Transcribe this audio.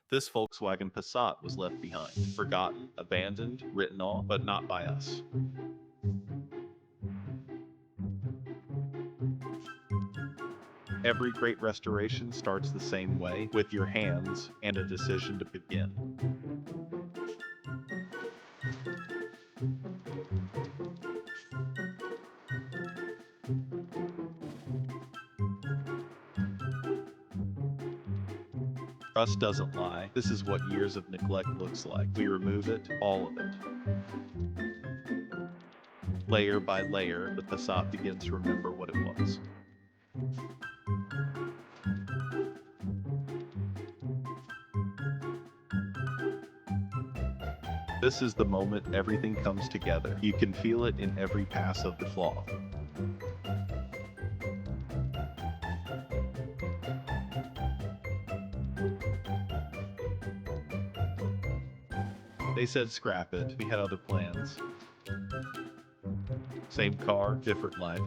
This Volkswagen Passat was left behind, forgotten, abandoned, written off, but not by us. Every great restoration starts the same way, with your hands and a decision to begin. Rust doesn't lie. This is what years of neglect looks like. We remove it, all of it. Layer by layer, the Passat begins to remember what it was. This is the moment everything comes together. You can feel it in every pass of the cloth. They said scrap it. We had other plans. Same car, different life.